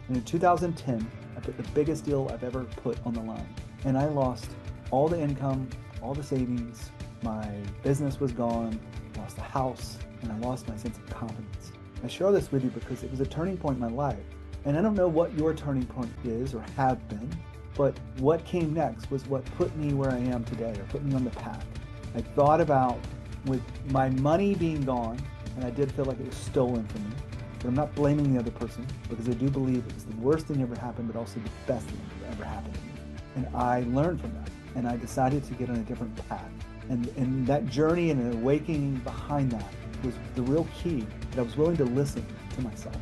And in 2010, I put the biggest deal I've ever put on the line. And I lost all the income, all the savings. My business was gone, I lost the house, and I lost my sense of confidence. I share this with you because it was a turning point in my life. And I don't know what your turning point is or have been, but what came next was what put me where I am today or put me on the path. I thought about with my money being gone, and I did feel like it was stolen from me, but I'm not blaming the other person because I do believe it was the worst thing ever happened, but also the best thing that ever happened to me. And I learned from that, and I decided to get on a different path. And that journey and an awakening behind that was the real key that I was willing to listen to myself.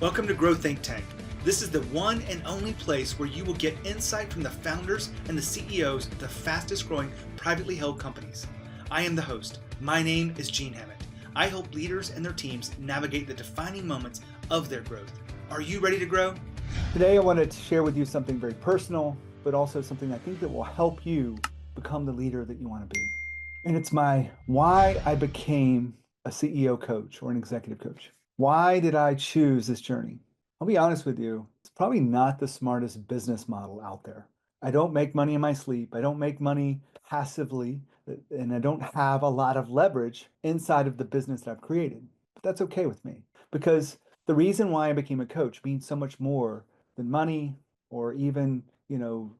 Welcome to Grow Think Tank. This is the one and only place where you will get insight from the founders and the CEOs of the fastest growing privately held companies. I am the host. My name is Gene Hammett. I help leaders and their teams navigate the defining moments of their growth. Are you ready to grow? Today I wanted to share with you something very personal, but also something I think that will help you become the leader that you want to be. And it's why I became a CEO coach or an executive coach. Why did I choose this journey? I'll be honest with you, it's probably not the smartest business model out there. I don't make money in my sleep. I don't make money passively, and I don't have a lot of leverage inside of the business that I've created. But that's okay with me because the reason why I became a coach means so much more than money or even,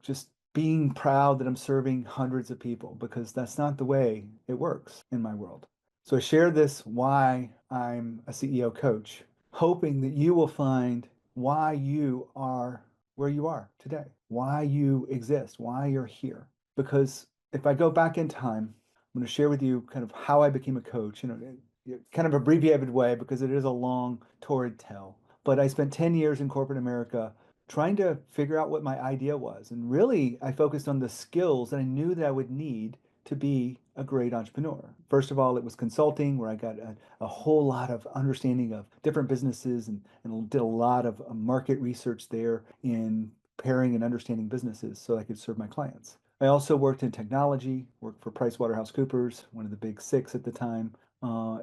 just being proud that I'm serving hundreds of people, because that's not the way it works in my world. So I share this why I'm a CEO coach, hoping that you will find why you are where you are today, why you exist, why you're here. Because if I go back in time, I'm going to share with you kind of how I became a coach, kind of abbreviated way because it is a long, torrid tale. But I spent 10 years in corporate America trying to figure out what my idea was. And really, I focused on the skills that I knew that I would need to be a great entrepreneur. First of all, it was consulting, where I got a whole lot of understanding of different businesses and did a lot of market research there in pairing and understanding businesses so I could serve my clients. I also worked in technology, worked for PricewaterhouseCoopers, one of the big six at the time.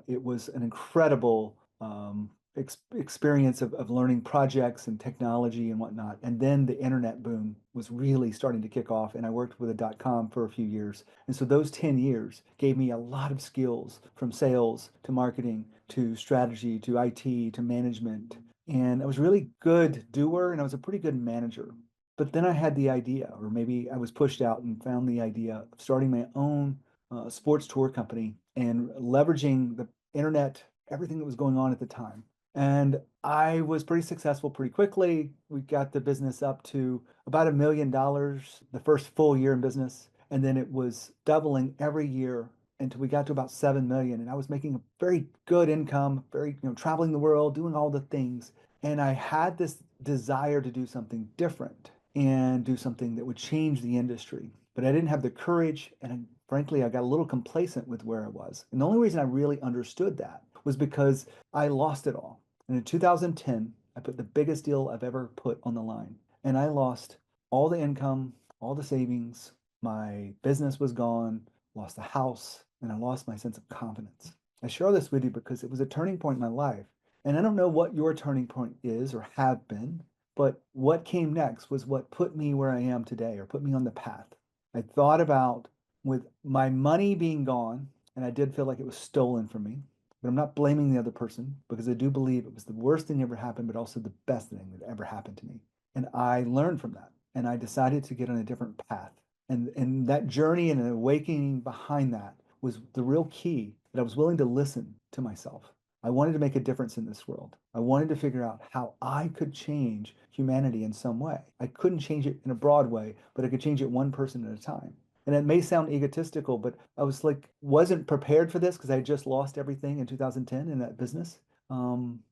It was an incredible experience of learning projects and technology and whatnot. And then the internet boom was really starting to kick off, and I worked with a .com for a few years. And so those 10 years gave me a lot of skills, from sales to marketing to strategy to IT to management. And I was a really good doer, and I was a pretty good manager. But then I had the idea, or maybe I was pushed out and found the idea of starting my own sports tour company and leveraging the internet, everything that was going on at the time. And I was pretty successful pretty quickly. We got the business up to about $1 million the first full year in business. And then it was doubling every year until we got to about 7 million. And I was making a very good income, very, traveling the world, doing all the things. And I had this desire to do something different and do something that would change the industry. But I didn't have the courage, and frankly, I got a little complacent with where I was. And the only reason I really understood that was because I lost it all. And in 2010, I put the biggest deal I've ever put on the line. And I lost all the income, all the savings. My business was gone, lost the house, and I lost my sense of confidence. I share this with you because it was a turning point in my life. And I don't know what your turning point is or have been, but what came next was what put me where I am today or put me on the path. I thought about with my money being gone, and I did feel like it was stolen from me, but I'm not blaming the other person because I do believe it was the worst thing ever happened, but also the best thing that ever happened to me. And I learned from that, and I decided to get on a different path. And that journey and an awakening behind that was the real key that I was willing to listen to myself. I wanted to make a difference in this world. I wanted to figure out how I could change humanity in some way. I couldn't change it in a broad way, but I could change it one person at a time. And it may sound egotistical, but I was like, wasn't prepared for this because I just lost everything in 2010 in that business.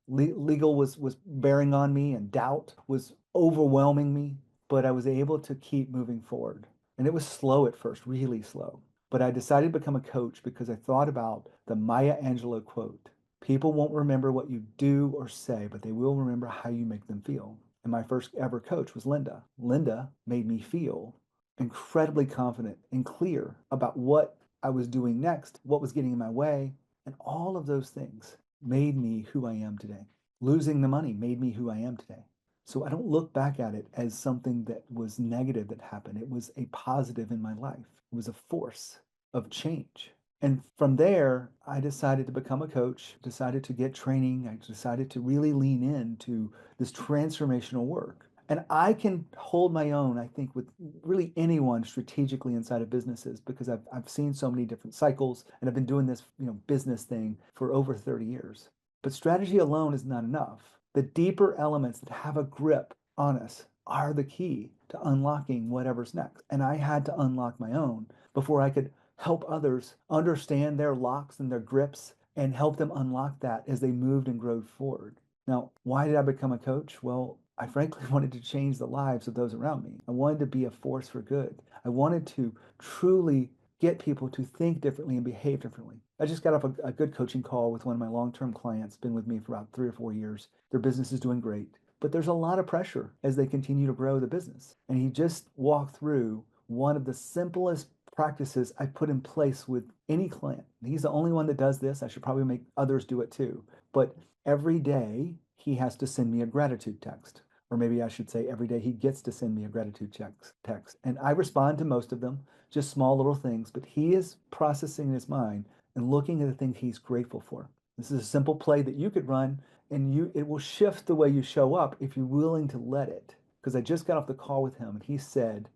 Legal was bearing on me, and doubt was overwhelming me, but I was able to keep moving forward. And it was slow at first, really slow. But I decided to become a coach because I thought about the Maya Angelou quote: people won't remember what you do or say, but they will remember how you make them feel. And my first ever coach was Linda. Linda made me feel incredibly confident and clear about what I was doing next, what was getting in my way, and all of those things made me who I am today. Losing the money made me who I am today. So I don't look back at it as something that was negative that happened. It was a positive in my life. It was a force of change. And from there, I decided to become a coach, decided to get training. I decided to really lean into this transformational work. And I can hold my own, I think, with really anyone strategically inside of businesses because I've seen so many different cycles and I've been doing this, business thing for over 30 years. But strategy alone is not enough. The deeper elements that have a grip on us are the key to unlocking whatever's next. And I had to unlock my own before I could help others understand their locks and their grips and help them unlock that as they moved and growed forward. Now, why did I become a coach? Well, I frankly wanted to change the lives of those around me. I wanted to be a force for good. I wanted to truly get people to think differently and behave differently. I just got off a good coaching call with one of my long-term clients, been with me for about 3 or 4 years. Their business is doing great, but there's a lot of pressure as they continue to grow the business. And he just walked through one of the simplest practices I put in place with any client. He's the only one that does this. I should probably make others do it too. But every day he has to send me a gratitude text. Or maybe I should say every day he gets to send me a gratitude text. And I respond to most of them, just small little things, but he is processing in his mind and looking at the things he's grateful for. This is a simple play that you could run and it will shift the way you show up if you're willing to let it. Because I just got off the call with him and he said,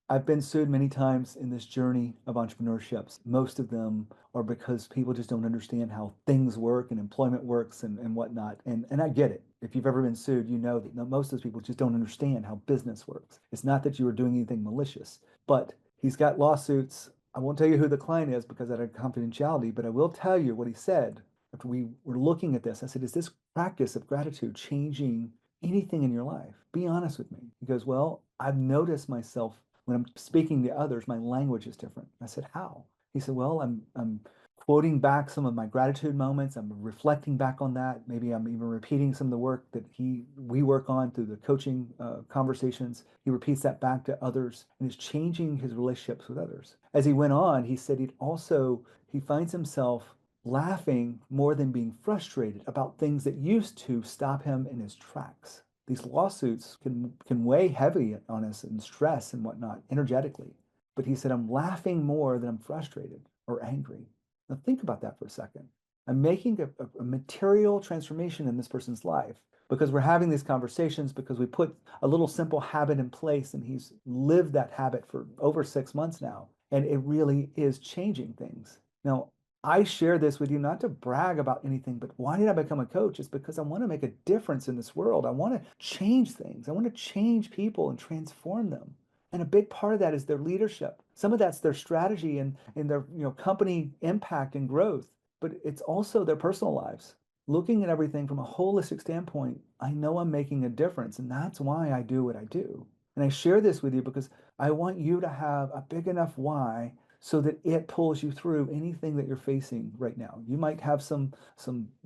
I've been sued many times in this journey of entrepreneurships. Most of them are because people just don't understand how things work and employment works and whatnot. And I get it. If you've ever been sued, you know that most of those people just don't understand how business works. It's not that you are doing anything malicious, but he's got lawsuits. I won't tell you who the client is because of confidentiality, but I will tell you what he said after we were looking at this. I said, is this practice of gratitude changing anything in your life? Be honest with me. He goes, well, I've noticed myself when I'm speaking to others, my language is different. I said, how? He said, well, I'm quoting back some of my gratitude moments. I'm reflecting back on that. Maybe I'm even repeating some of the work that we work on through the coaching conversations. He repeats that back to others and is changing his relationships with others. As he went on, he said he finds himself laughing more than being frustrated about things that used to stop him in his tracks. These lawsuits can weigh heavy on us and stress and whatnot energetically. But he said, I'm laughing more than I'm frustrated or angry. Now think about that for a second. I'm making a material transformation in this person's life because we're having these conversations, because we put a little simple habit in place and he's lived that habit for over 6 months now. And it really is changing things. Now, I share this with you not to brag about anything, but why did I become a coach? It's because I want to make a difference in this world. I want to change things. I want to change people and transform them. And a big part of that is their leadership. Some of that's their strategy and their company impact and growth, but it's also their personal lives. Looking at everything from a holistic standpoint, I know I'm making a difference, and that's why I do what I do. And I share this with you because I want you to have a big enough why so that it pulls you through anything that you're facing right now. You might have some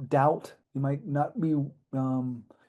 doubt. You might not be you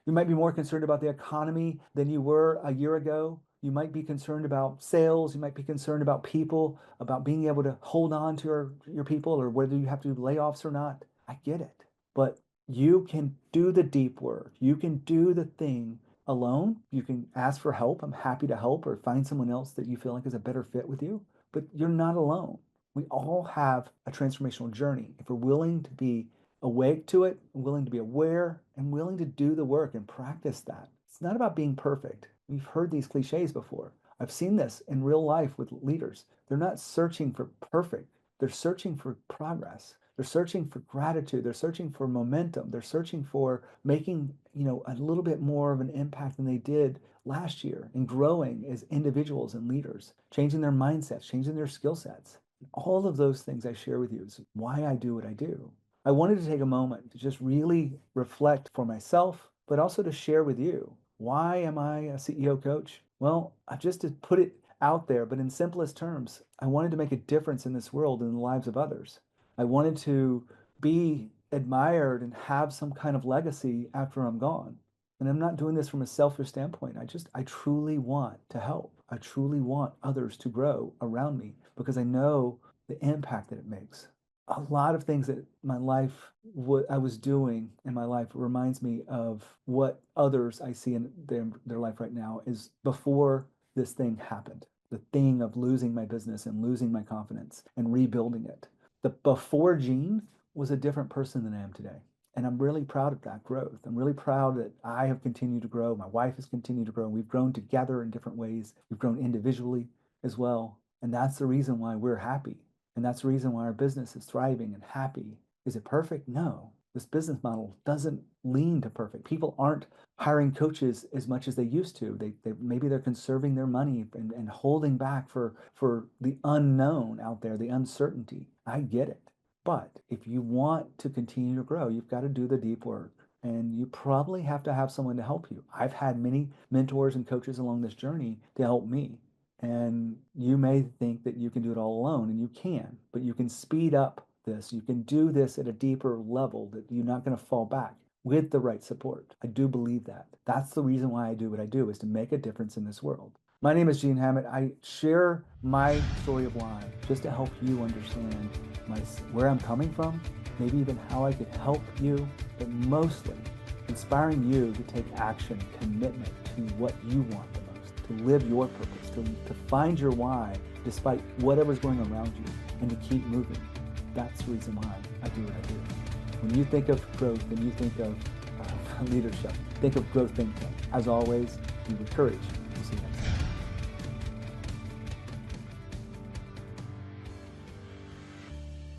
might be more concerned about the economy than you were a year ago. You might be concerned about sales. You might be concerned about people, about being able to hold on to your people, or whether you have to do layoffs or not. I get it. But you can do the deep work. You can do the thing alone. You can ask for help. I'm happy to help, or find someone else that you feel like is a better fit with you. But you're not alone. We all have a transformational journey. If we're willing to be awake to it, willing to be aware, and willing to do the work and practice that. It's not about being perfect. We've heard these cliches before. I've seen this in real life with leaders. They're not searching for perfect. They're searching for progress. They're searching for gratitude. They're searching for momentum. They're searching for making, a little bit more of an impact than they did last year, and growing as individuals and leaders, changing their mindsets, changing their skill sets. All of those things I share with you is why I do what I do. I wanted to take a moment to just really reflect for myself, but also to share with you. Why am I a CEO coach? Well, just to put it out there, but in simplest terms, I wanted to make a difference in this world and in the lives of others. I wanted to be admired and have some kind of legacy after I'm gone. And I'm not doing this from a selfish standpoint. I truly want to help. I truly want others to grow around me because I know the impact that it makes. a lot of things that my life, what I was doing in my life reminds me of what others I see in their life right now is before this thing happened. The thing of losing my business and losing my confidence and rebuilding it. The before Gene was a different person than I am today. And I'm really proud of that growth. I'm really proud that I have continued to grow. My wife has continued to grow. We've grown together in different ways. We've grown individually as well. And that's the reason why we're happy. And that's the reason why our business is thriving and happy. Is it perfect? No. This business model doesn't lean to perfect. People aren't hiring coaches as much as they used to. Maybe they're conserving their money and holding back for the unknown out there, the uncertainty. I get it. But if you want to continue to grow, you've got to do the deep work. And you probably have to have someone to help you. I've had many mentors and coaches along this journey to help me. And you may think that you can do it all alone, and you can, but you can speed up this. You can do this at a deeper level that you're not going to fall back with the right support. I do believe that. That's the reason why I do what I do, is to make a difference in this world. My name is Gene Hammett. I share my story of why just to help you understand where I'm coming from, maybe even how I could help you, but mostly inspiring you to take action, commitment to what you want the most, to live your purpose, to find your why despite whatever's going around you, and to keep moving. That's the reason why I do what I do. When you think of growth and you think of leadership, think of growth think tank. As always, be with courage.